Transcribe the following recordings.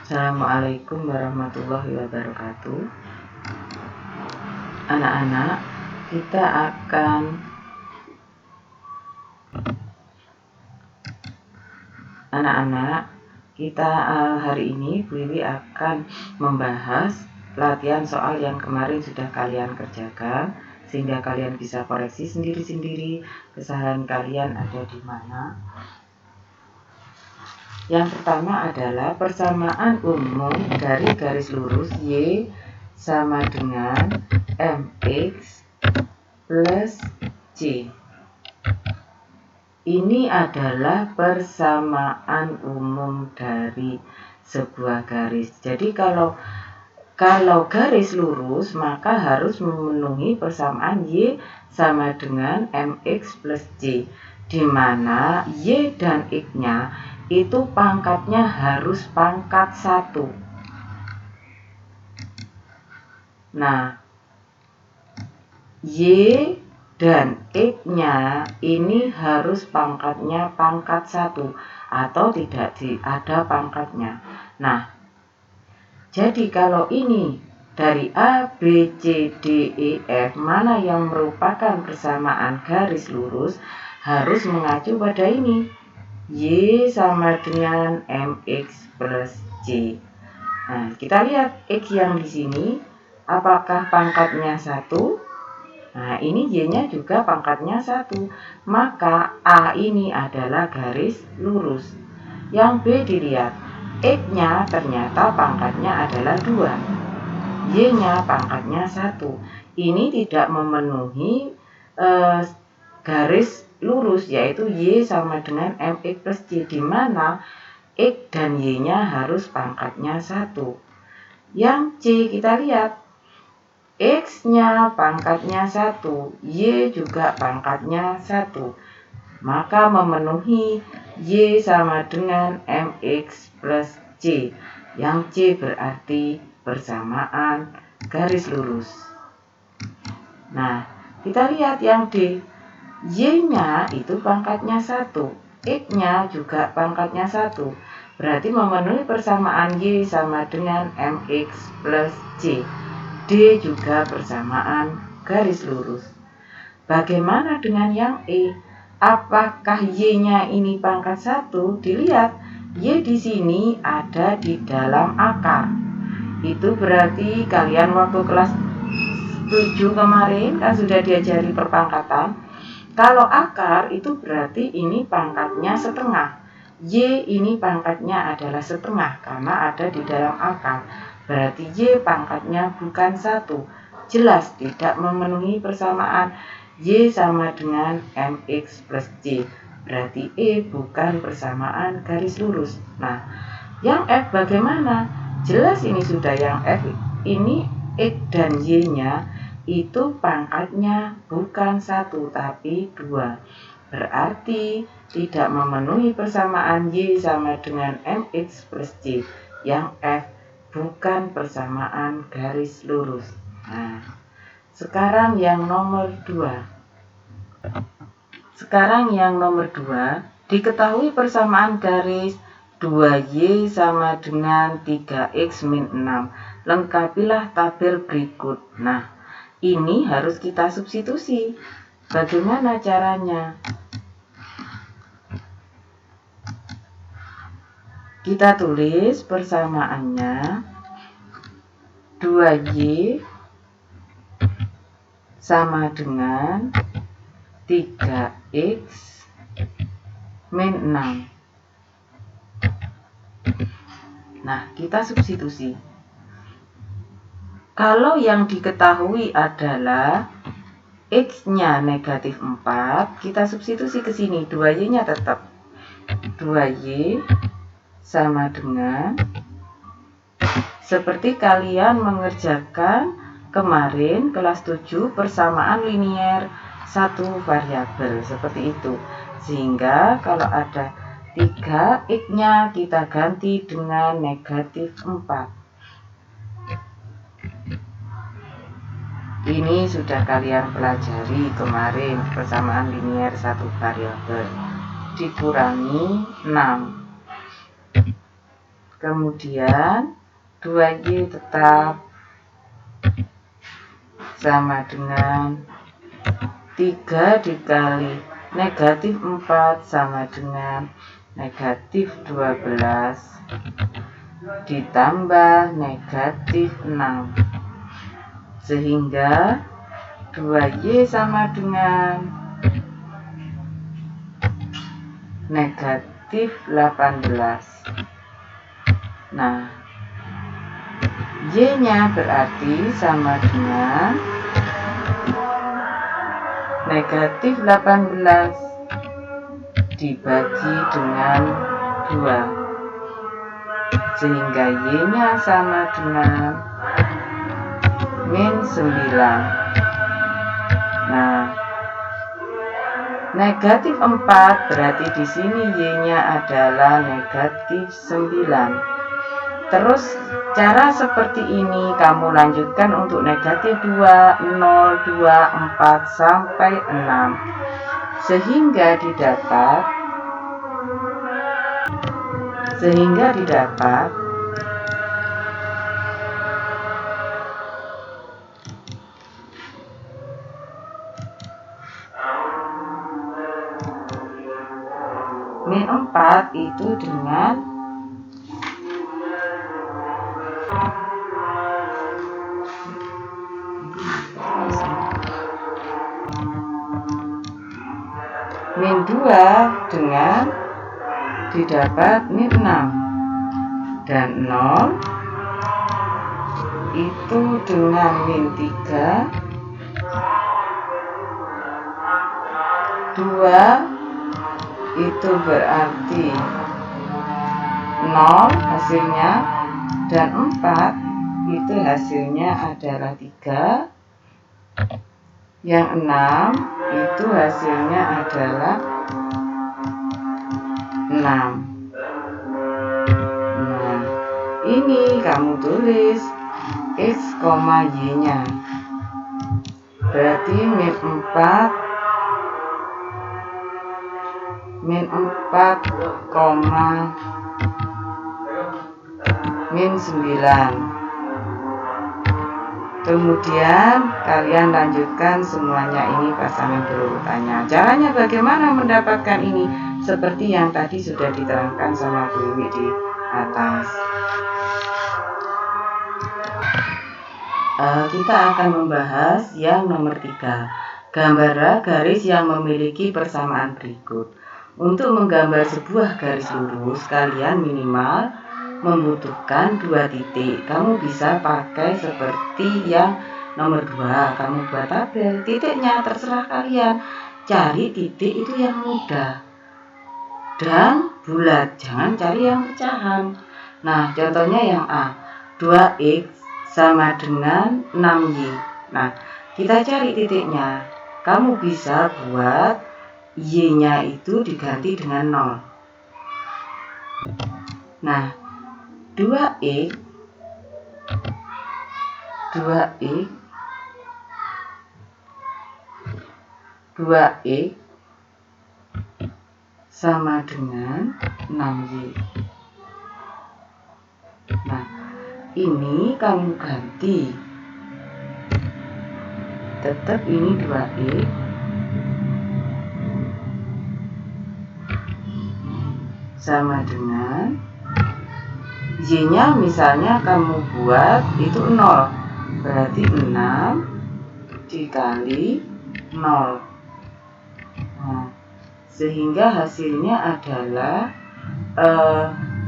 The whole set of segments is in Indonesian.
Assalamualaikum warahmatullahi wabarakatuh. Anak-anak, kita hari ini Bu Wiwi akan membahas latihan soal yang kemarin sudah kalian kerjakan, sehingga kalian bisa koreksi sendiri-sendiri kesalahan kalian ada di mana. Yang pertama adalah persamaan umum dari garis lurus Y sama dengan MX plus C. Ini adalah persamaan umum dari sebuah garis. Jadi kalau garis lurus maka harus memenuhi persamaan Y sama dengan MX plus C, di mana Y dan X-nya itu pangkatnya harus pangkat 1. Nah, Y dan X-nya ini harus pangkatnya pangkat 1 atau tidak ada pangkatnya. Nah, jadi kalau ini dari A, B, C, D, E, F, mana yang merupakan persamaan garis lurus, harus mengacu pada ini. Y sama dengan MX plus C. Nah, kita lihat X yang di sini, apakah pangkatnya 1? Nah, ini Y-nya juga pangkatnya 1. Maka A ini adalah garis lurus. Yang B dilihat, X-nya ternyata pangkatnya adalah 2. Y-nya pangkatnya 1. Ini tidak memenuhi garis lurus, yaitu Y sama dengan MX plus C, di mana X dan Y-nya harus pangkatnya 1. Yang C kita lihat, X-nya pangkatnya 1, Y juga pangkatnya 1. Maka memenuhi Y sama dengan MX plus C. Yang C berarti persamaan garis lurus. Nah, kita lihat yang D. Y-nya itu pangkatnya 1, X-nya juga pangkatnya 1. Berarti memenuhi persamaan Y sama dengan MX plus C. D juga persamaan garis lurus. Bagaimana dengan yang E? Apakah Y-nya ini pangkat 1? Dilihat, Y di sini ada di dalam akar. Itu berarti kalian waktu kelas 7 kemarin kan sudah diajari perpangkatan. Kalau akar itu berarti ini pangkatnya setengah. Y ini pangkatnya adalah setengah karena ada di dalam akar. Berarti Y pangkatnya bukan 1. Jelas tidak memenuhi persamaan Y sama dengan MX plus C. Berarti E bukan persamaan garis lurus. Nah, yang F bagaimana? Jelas ini sudah yang F. Ini X dan Y-nya itu pangkatnya bukan 1 tapi 2. Berarti tidak memenuhi persamaan Y sama dengan MX plus C. Yang F bukan persamaan garis lurus. Nah, sekarang yang nomor 2. Diketahui persamaan garis 2Y sama dengan 3X min 6. Lengkapilah tabel berikut. Nah, ini harus kita substitusi. Bagaimana caranya? Kita tulis persamaannya 2Y sama dengan 3X min 6. Nah, kita substitusi. Kalau yang diketahui adalah X-nya negatif 4, kita substitusi ke sini, 2Y-nya tetap 2Y sama dengan, seperti kalian mengerjakan kemarin kelas 7 persamaan linier satu variabel, seperti itu. Sehingga kalau ada 3, X-nya kita ganti dengan negatif 4. Ini sudah kalian pelajari kemarin, persamaan linier satu variabel dikurangi 6. Kemudian 2Y tetap sama dengan 3 dikali negatif 4 sama dengan negatif 12 ditambah negatif 6, sehingga 2Y sama dengan negatif 18. Nah, Y-nya berarti sama dengan negatif 18 dibagi dengan 2, sehingga Y-nya sama dengan min 9. Nah, negatif 4 berarti di sini Y-nya adalah negatif 9. Terus cara seperti ini kamu lanjutkan untuk negatif 2, 0, 2, 4 sampai 6, sehingga didapat min 4 itu dengan min 2 dengan didapat min 6, dan 0 itu dengan min 3, 2 itu berarti 0 hasilnya, dan 4 itu hasilnya adalah 3, yang 6 itu hasilnya adalah 6. Nah, ini kamu tulis X, Y-nya. Berarti min 4, min 9. Kemudian kalian lanjutkan semuanya ini pasangan berurutannya. Caranya bagaimana mendapatkan ini? Seperti yang tadi sudah diterangkan sama Bu Wiwi di atas. Kita akan membahas yang nomor 3. Gambarlah garis yang memiliki persamaan berikut. Untuk menggambar sebuah garis lurus, kalian minimal membutuhkan 2 titik. Kamu bisa pakai seperti yang nomor 2. Kamu buat tabel. Titiknya terserah kalian. Cari titik itu yang mudah dan bulat. Jangan cari yang pecahan. Nah, contohnya yang A. 2X sama dengan 6Y. Nah, kita cari titiknya. Kamu bisa buat Y-nya itu diganti dengan 0. Nah, 2X sama dengan 6Y. Nah, ini kamu ganti. Tetap ini 2X sama dengan Y-nya misalnya kamu buat itu 0. Berarti 6 dikali 0. Nah, sehingga hasilnya adalah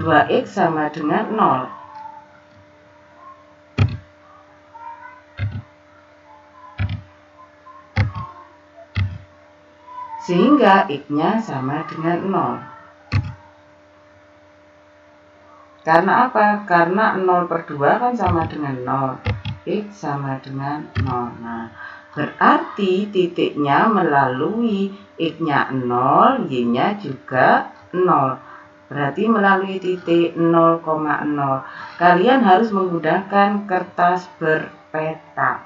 2X sama dengan 0. Sehingga X-nya sama dengan 0. Karena apa? Karena 0/2 kan sama dengan 0. X sama dengan 0. Nah, berarti titiknya melalui X-nya 0, Y-nya juga 0. Berarti melalui titik 0,0. Kalian harus menggunakan kertas berpeta.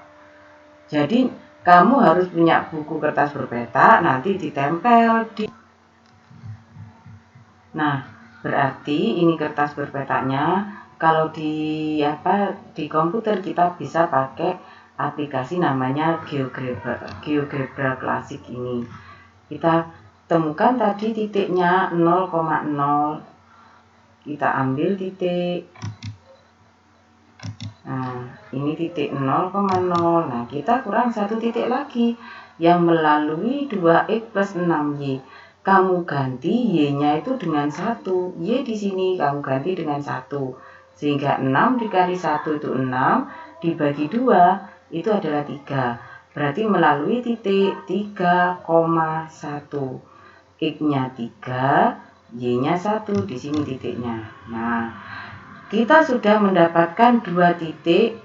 Jadi, kamu harus punya buku kertas berpeta, nanti ditempel di. Nah, Berarti ini kertas berpetanya. Kalau di komputer kita bisa pakai aplikasi namanya GeoGebra Classic ini. Kita temukan tadi titiknya 0,0. Kita ambil titik. Nah, ini titik 0,0. Nah, kita kurang satu titik lagi yang melalui 2x plus 6y. Kamu ganti y-nya itu dengan 1. Y di sini kamu ganti dengan 1. Sehingga 6 dikali 1 itu 6, dibagi 2 itu adalah 3. Berarti melalui titik 3,1. X-nya 3, Y-nya 1, di sini titiknya. Nah, kita sudah mendapatkan 2 titik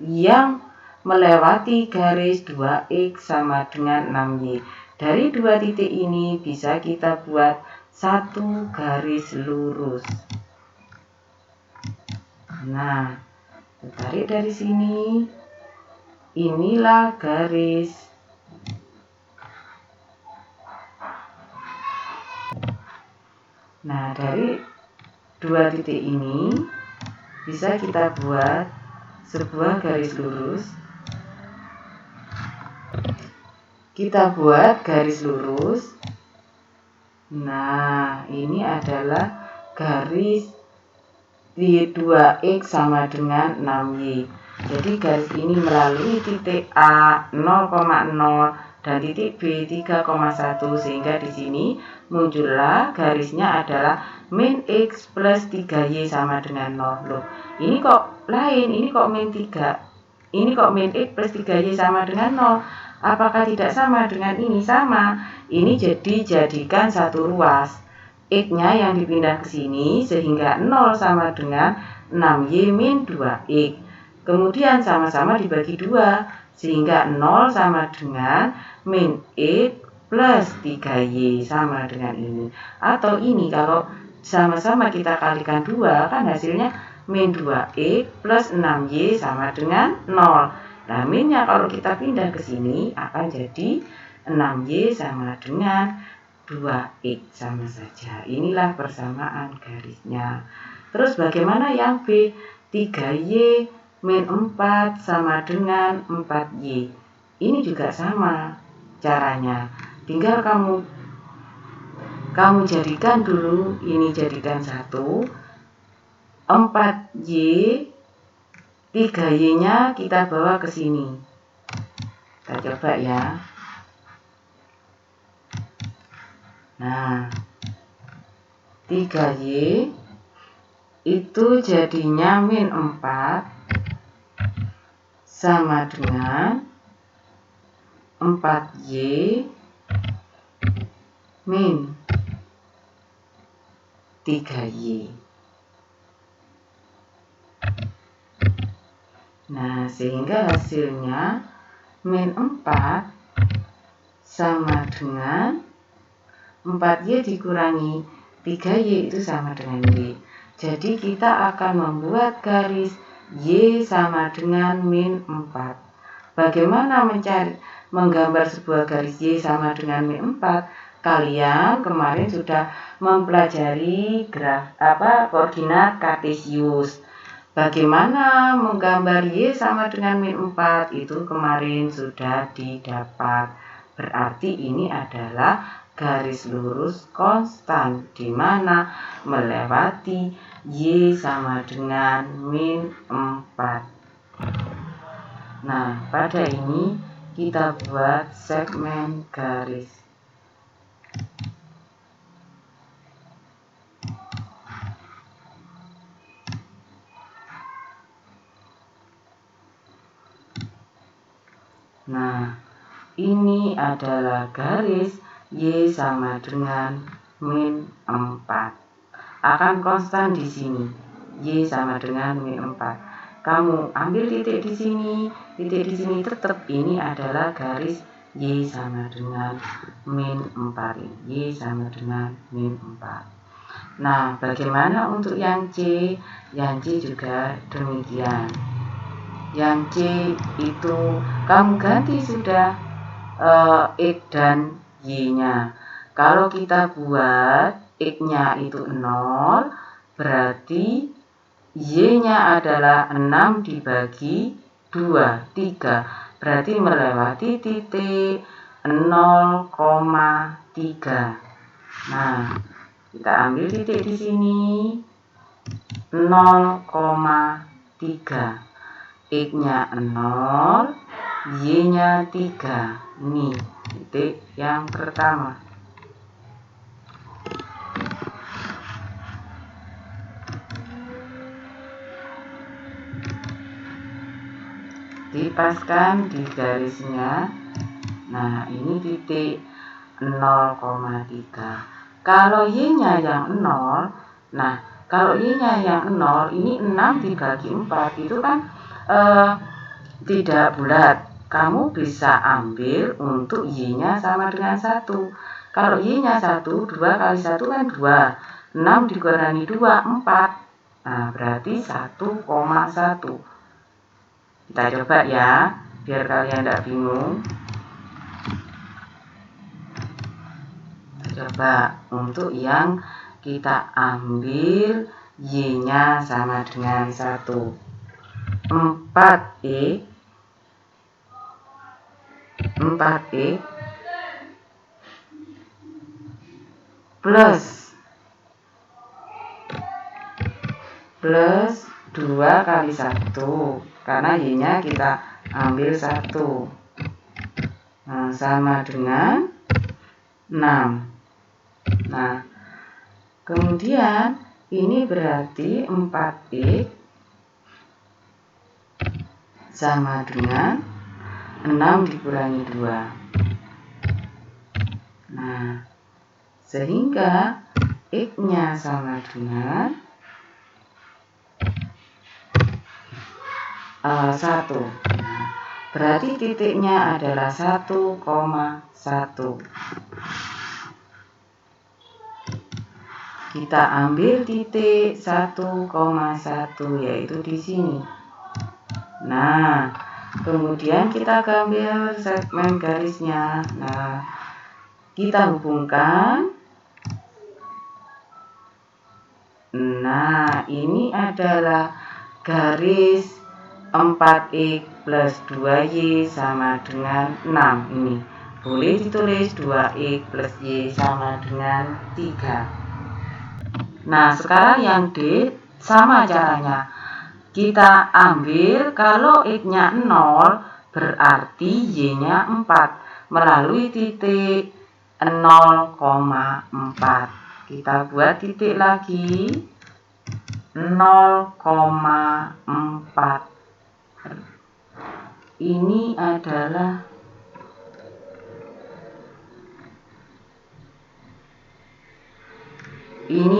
yang melewati garis 2x sama dengan 6y. Dari 2 titik ini bisa kita buat satu garis lurus. Nah, tarik dari sini. Inilah garis. Nah, dari 2 titik ini bisa kita buat sebuah garis lurus. Kita buat garis lurus. Nah, ini adalah garis di 2x sama dengan 6y. Jadi garis ini melalui titik A 0,0 dan titik B 3,1, sehingga di sini muncullah garisnya adalah min x plus 3y sama dengan 0. Loh, ini kok lain, ini kok min 3. Ini kok min x plus 3y sama dengan 0. Apakah tidak sama dengan ini? Sama. Ini jadikan satu ruas. X-nya yang dipindah ke sini sehingga 0 sama dengan 6y min 2x. Kemudian sama-sama dibagi 2 sehingga 0 sama dengan min x plus 3y sama dengan ini. Atau ini kalau sama-sama kita kalikan 2 kan hasilnya min 2x plus 6y sama dengan 0. Nah, minnya kalau kita pindah ke sini akan jadi 6y sama dengan 2x, sama saja. Inilah persamaan garisnya. Terus bagaimana yang B? 3y min 4 sama dengan 4y. Ini juga sama caranya. Tinggal kamu jadikan dulu, ini jadikan 1. 4y 3y-nya kita bawa ke sini. Kita coba ya. Nah, 3y itu jadinya min 4 sama dengan 4y min 3y. Nah, sehingga hasilnya min 4 sama dengan 4y dikurangi 3y itu sama dengan y. Jadi kita akan membuat garis y sama dengan min 4. Bagaimana menggambar sebuah garis y sama dengan min 4? Kalian kemarin sudah mempelajari koordinat kartesius. Bagaimana menggambar y sama dengan min 4? Itu kemarin sudah didapat. Berarti ini adalah garis lurus konstan di mana melewati y sama dengan min 4. Nah, pada ini kita buat segmen garis. Nah, ini adalah garis y sama dengan min 4. Akan konstan di sini. Y sama dengan min 4. Kamu ambil titik di sini tetap ini adalah garis y sama dengan min 4. Y sama dengan min 4. Nah, bagaimana untuk yang C? Yang C juga demikian. Yang C itu kamu ganti sudah X dan Y-nya. Kalau kita buat X-nya itu 0, berarti Y-nya adalah 6 dibagi 2, 3. Berarti melewati titik 0,3. Nah, kita ambil titik di sini 0,3. X-nya 0, Y-nya 3. Ini titik yang pertama. Dipaskan di garisnya. Nah, ini titik 0,3. Kalau Y-nya yang 0, nah, kalau Y-nya yang 0, ini 6 dibagi 4, itu kan tidak bulat. Kamu bisa ambil untuk Y-nya sama dengan 1. Kalau Y-nya 1, 2 kali 1 kan 2. 6 dikurangi 2, 4. Nah, berarti 1,1. Kita coba ya, biar kalian tidak bingung. Coba untuk yang kita ambil Y-nya sama dengan 1. 4X plus 2 kali 1, karena Y-nya kita ambil 1. Nah, sama dengan 6. Nah, kemudian ini berarti 4X sama dengan 6 dikurangi 2. Nah, sehingga X-nya sama dengan 1. Nah, berarti titiknya adalah 1,1. Kita ambil titik 1,1, yaitu di sini. Nah, kemudian kita ambil segmen garisnya. Nah, kita hubungkan. Nah, ini adalah garis 4X plus 2Y sama dengan 6. Ini boleh ditulis 2X plus Y sama dengan 3. Nah, sekarang yang D sama caranya. Kita ambil, kalau X-nya 0, berarti Y-nya 4. Melalui titik 0,4. Kita buat titik lagi 0,4. Ini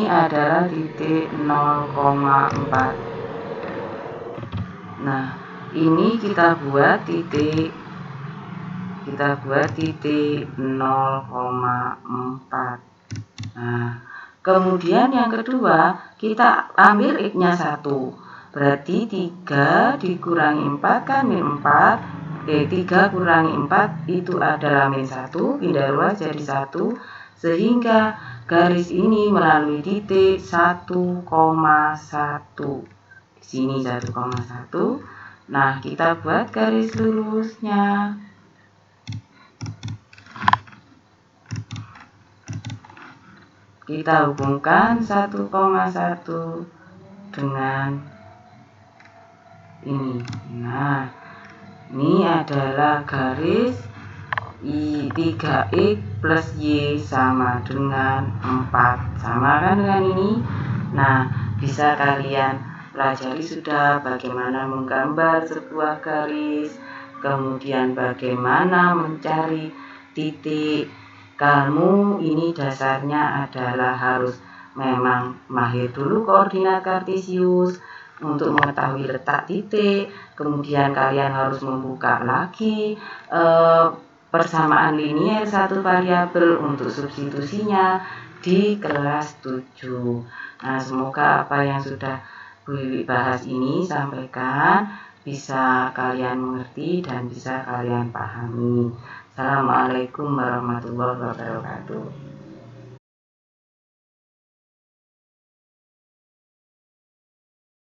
adalah titik 0,4. Nah, ini kita buat titik 0,4. Nah, kemudian yang kedua, kita ambil X-nya 1. Berarti 3 dikurangi 4 kan min 4. 3 kurangi 4 itu adalah min 1. Pindah ruas jadi 1. Sehingga garis ini melalui titik 1,1. Di sini 1,1. Nah, kita buat garis lurusnya. Kita hubungkan 1,1 dengan ini. Nah, ini adalah garis 3X plus Y sama dengan 4. Sama kan dengan ini? Nah, bisa kalian pelajari sudah bagaimana menggambar sebuah garis, kemudian bagaimana mencari titik. Kamu ini dasarnya adalah harus memang mahir dulu koordinat kartesius untuk mengetahui letak titik. Kemudian kalian harus membuka lagi persamaan linier satu variabel untuk substitusinya di kelas 7. Nah, semoga apa yang sudah Bu Wiwi bahas ini sampaikan bisa kalian mengerti dan bisa kalian pahami. Assalamualaikum warahmatullahi wabarakatuh.